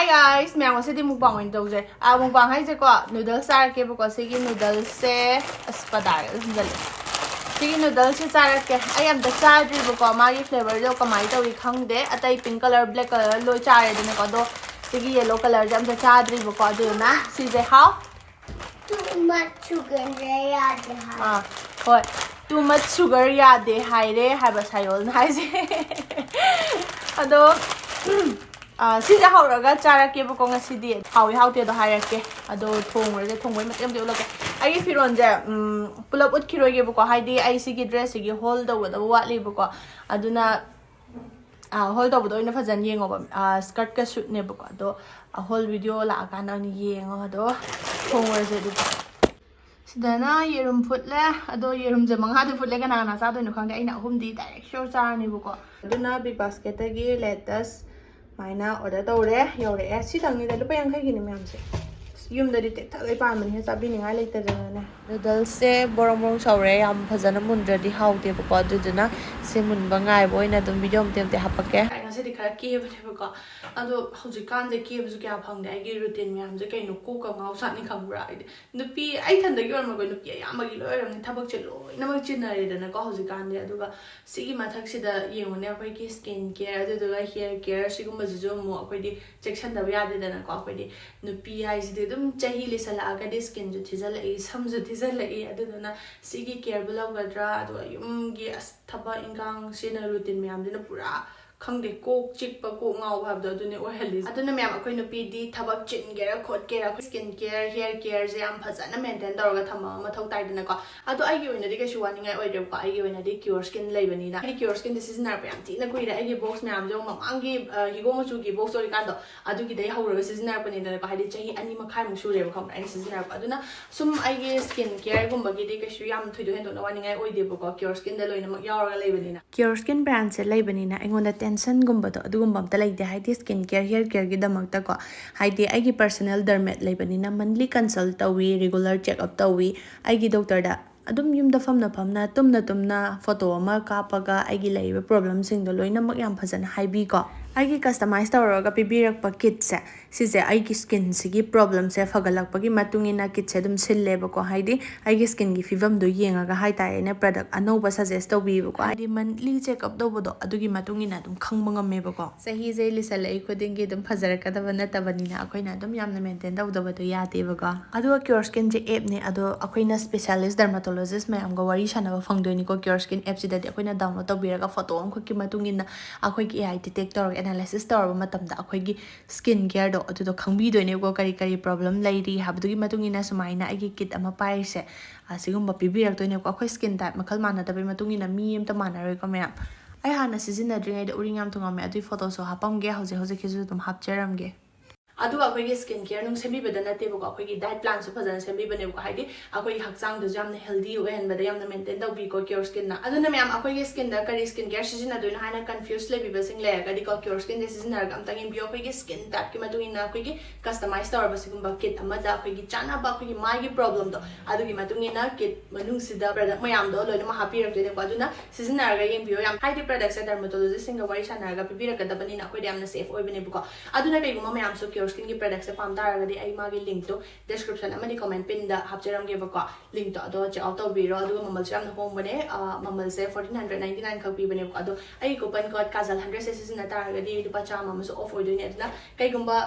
Hi guys, मैं आज से mukbang में तो जे mukbang है जे को noodles चार के बको से की noodles से अस्पताल जले से की noodles से चार के आई am the चार ड्री बको हमारी flavor जो कमाई तो एक हंग दे अतः pink color black color लो चार है जिन्हें को दो से की yellow color जब the चार ड्री बको जो ना सीधे how too much sugar याद है हाँ होय too much sugar याद है हाय रे हाय बस हाय ओल हाय से अदो सिजा हौरगा चारके बको ngasiदी hawi haute do hairake ado thongre thongoi matem de uloke ai firon je pulap utkiroi ge bako haidi ai sigi dress gi hold do da watli bako aduna hold do do ina fajan yengo ba skirt ka shoot ne bako ado whole video la kana ni yengo ado thongre je du sidana yerum futle ado yerum je mangha de futle kana na sa do no khangde aina ahum di direct sure charni bako aduna big basket gi lettuce माइना order तौरे you're ऐसी तंगनी दा लुपा यांखै गिनि ma'am से yum दरि take थलै पामन हे चाबी निङाय लेते जने noodles से बोरong बोरong सौरे याम फजन मुंद्रदि haute बको अदुदना से मुनबा गाय बोइना दम वीडियो मते हापके ngasi di khara ke bane bako ado hojik kan de ke buju kya phangde ai gi routine ma'am जे कइनो को का ngau sa ni khangbra ai nupi ai than da gi orma go nupi ya ma gi loiram ni thabak che loi na ma chinari dana ko hojik kan de aduga sigi mathak sida yengone akoi ki skin care aduga hair care sigum baju mo akoi di section da ya de dana ko akoi di nupi ai ji dum chahi le sala ga di skin ju thizal ai sam ju thizal ai aduna sigi care bulog gadra adu yum gi thaba ingang sina routine ma'am dina pura खंगदे कोक चिकप कोक ngau habdo adune oheli aduna ma'am अखोइ नुपी दि थबक चिन गेरा खोट गेरा स्किन केयर हेयर केयर जे याम फजना मेंटेन तौरगा थमा मथौ ताइदना को अदो आइगे ओइनदि कैसु वानिङाइ ओइदे को आइगे ओइनदि CureSkin लेबनिना आइगे CureSkin डिसीजनर पे याम थिना कुइरा आइगे बॉक्स मैम जो ममांगी हिगो मचु गी बॉक्स ओरि कांदो अदुगी दai हौरगा सीजनर पनिना को हाइदि चही अनि मखाइ मु सुरेबो खम आइ सीजनर को अदुना सुम आइगे स्किन केयर गुम्बगी दि कैसु याम थुइदो हेंदो वानिङाइ ओइदेबो को CureSkin दा लोइना मक यावरगा लेबनिना CureSkin brand से लेबनिना एंगोंदा टेंशन गुम्बदो अदुगुम्बा अमता लेदे हाइदि स्किन केयर हेयर केयर गी दमकता को हाइदि आइगी पर्सनल डर्मेट लेबनिना मंथली कंसल्ट तवी रेगुलर चेकअप तवी आइगी डॉक्टर दा अदुम युमदा फमना तुमना फोटो अमा कापगा आइगी लेइबा प्रॉब्लम सिंग दो लोइना मक याम फजन हाइबी को आइगी कस्टमाइज तौरगा पिबिरक किट से सिसे आइगी स्किन सिगी प्रॉब्लम से फगलकपगी मतुंगिना किट से दुम सिल्लेबको हाइदि आइगी स्किन गी फिवम दो येंगागा हाइताइने प्रोडक्ट अनौबा सजेस्ट तौबीबको हाइदि मंथली चेकअप तौबदो अदुगी मतुंगिना दुम खंगबंगमेबको सही जे लिसलै खुदिंगी दुम फजरकदब नतबनिना अखोइना दुम यामना मेंटेन तौदबदो यादेबको अदुगा CureSkin जे एप ने अदो अखोइना स्पेशलिस्ट डर्मेटोलॉजिस्ट मैमगा वरी सानबा फंगदोइनिको CureSkin एप सिददि अखोइना डाउनलोड तौबीरगा फोटो अमखुकी मतुंगिना अखोइगी AI डिटेक्ट तौरगा एनालिसिस तौरबा मतमदा अखोइगी स्किन केयर दो अदुदो खंगबीदोइनेबको करी प्रॉब्लम लैरी हाबदुगी मतुंगिना सुमाइना आइगी किट अमा पाइसे असिगुम्बा पिबिरक्तोइनेबको अखोइ स्किन टाइप मखल मानदबे मतुंगिना मी एमता मानरोइको मैम आई हाना सिजिनद्रिङैदा उरिङ याम थुङामे अदुइ फोटोसो हापमगे हौजे दुम हापचरमगे अदुगा अखोइगी स्किन केयर नुं सेमिबदा नतेबको अखोइगी डाइट प्लान सु फजन सेमिबनेबको हाइदि अखोइगी हक्चांग दु यामना हेल्दी ओहेनबदा यामना मेंटेन तौबीको CureSkin ना अदुना मैम अखोइगी स्किन दा करी स्किन केयर सिजिनदोइना हाइना कन्फ्यूज लेबिबसिंग लेरगदि को CureSkin दे सिजिनरगा अमतंग इम्बियो अखोइगी स्किन टाइप की मतुंगिना अखोइगी कस्टमाइज तौरबसिगुम्बा किट अमदा अखोइगी चानाबा अखोइगी माइगी प्रॉब्लम दो अदुगी मतुंगिना किट मनुंगसिदा प्रोडक्ट मयाम दो लोइना मा हापिरक्तोइनेबको अदुना सिजिनरगा इम्बियो याम हाइदि प्रोडक्ट से डर्मेटोलॉजिस्ट सिंगा वरी सानरगा पिबिरकदबनिना अखोइदि यामना सेफ ओइबनेबको अदुना कइगुमा मैम सु CureSkin की प्रोडक्ट से पामदारगदि आई मागी लिंक तो डिस्क्रिप्शन अमदि कमेंट पिन दा हापचरमगेबको लिंक तो अदो चेक आउट तौबीरो अदुगा ममल से यामना होंबने ममल से 1499 खक पीबनेबको अदो आई कूपन कोड काजल 100 से सिजना तारगदि लुपा चाम अमसु ऑफ ओइदोइने अदुना कइगुम्बा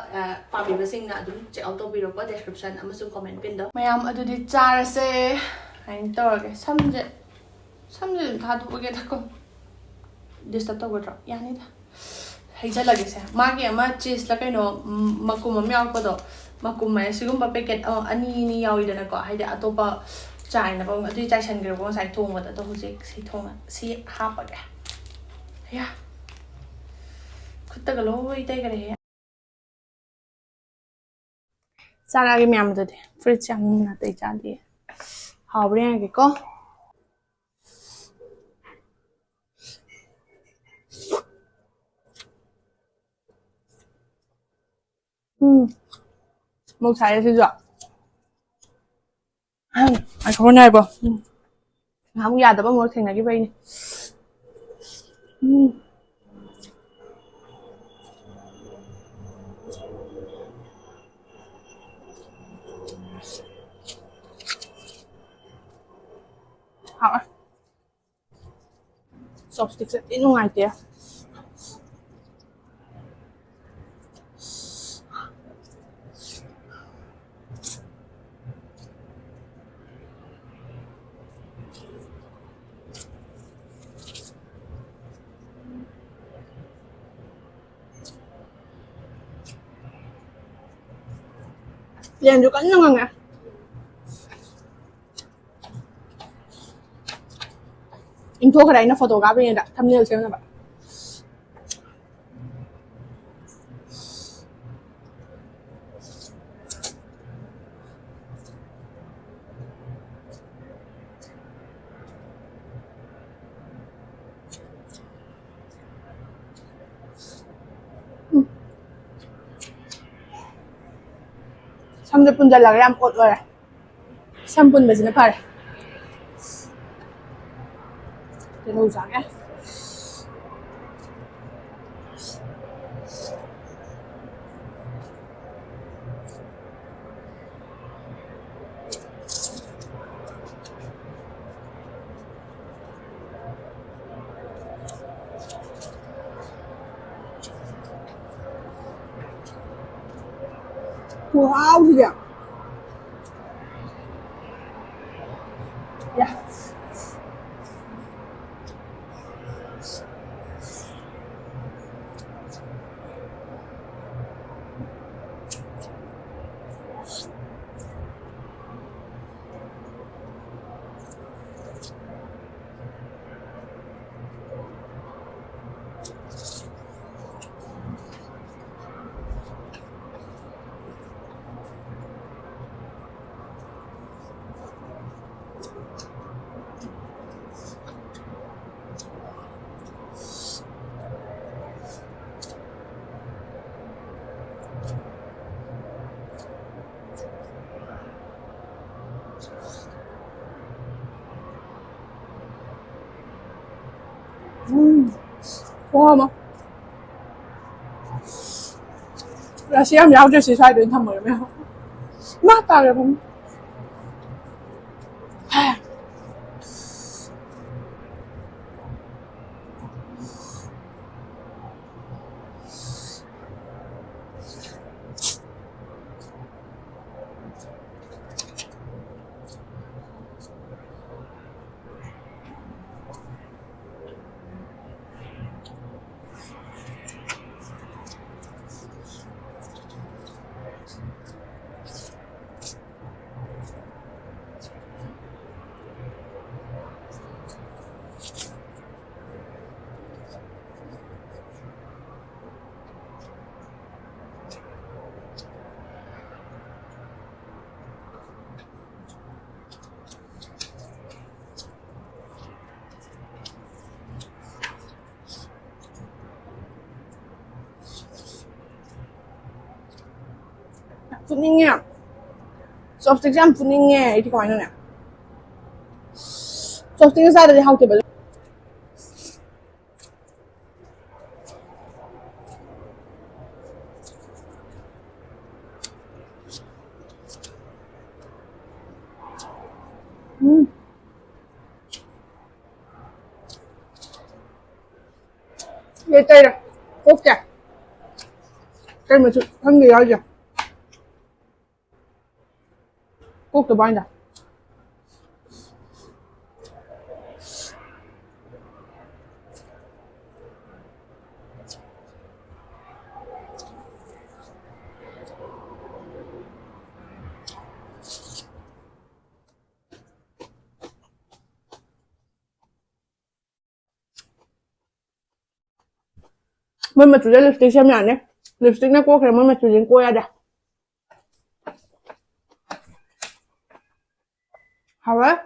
पामिबसिंगना अदुम चेक आउट तौबीरोको डिस्क्रिप्शन अमसु कमेंट पिन दो मैम अदुदि चारसे हाइन तौरगे समजे थादोगे तको डिस्टर्ब तौगद्रो यानिदा हैजलगे से मागे अमा चीज ला कइनो मकुम अम यावपदो मकुम है सिगुम्बा पैकेट अनि याविदना को हाइदे अतोपा चाइना बो अदुइ चाइसनग्रेबो साइ थोंबदा तो हुजिक सी हापगे या खुत्तगा लोइ तैगरे सारागे म्याम ददे फ्रिज याम नातै चादि हावरे आगे को một xài thì dọa ai không này bò không già tập một thành này cái bay này chopstick นี่นุ่งไงเตี้ยเรียนอยู่กันยังไงอินโทรอะไรนะโฟโตกราฟเป็นยังไงทำเนียบใช่ไหมแบบ3분 달라고 하면 어떡해 3분 매진해 팔 너무 이상해 wow 그냥 야哇吗？那西安苗就洗出来轮他们有没有？妈大人们，哎，푸딩이야. chopstick이랑 푸딩에 이렇게 많이 넣냐? chopstick 사이드에 하고 돼. 얘 때려. 꼭게. 때리면 한 개 야지. 꼭 더 많이 나. Mình mà chủ đề lipstick xem nhỉ? Lipstick nó có cái mình mà chủ đề 꼬야 돼. 하왜?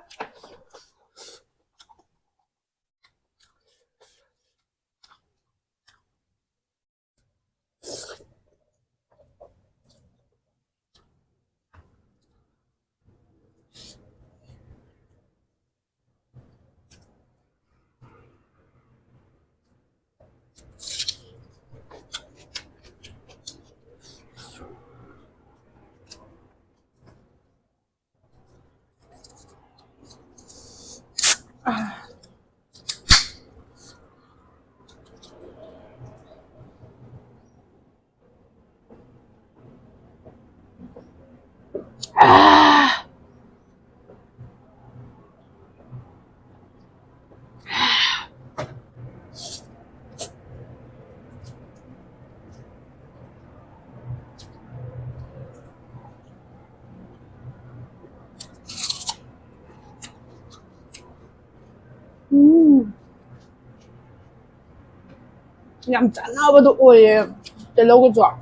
Nhằm chán nào mà tụi ơi để lâu cái chọn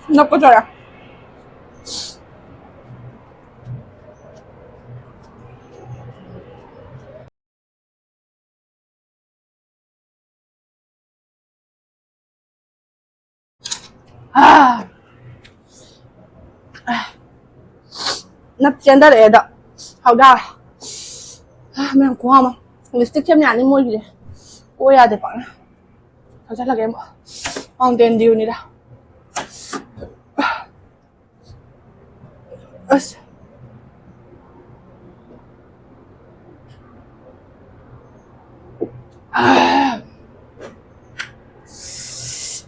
nó có trời à nắp chén đã để đậm hầu đau mẹ không không lipstick chấm nhàn như môi gì cô ya để phẳng thật chắc là cái mà hoàng tiền điều này đâu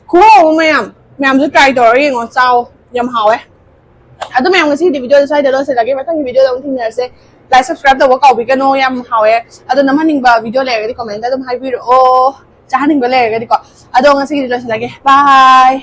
cool ma'am rất cay rồi ngon sau nhầm hầu ấy atau memang sih di video saya adalah saya lagi macam video yang tinggal saya like subscribe tu kau bikin no yang hawe atau nama ning ba video lagi di komentar tu hai video oh jangan ning ba lagi di ko atau ngasih di lagi bye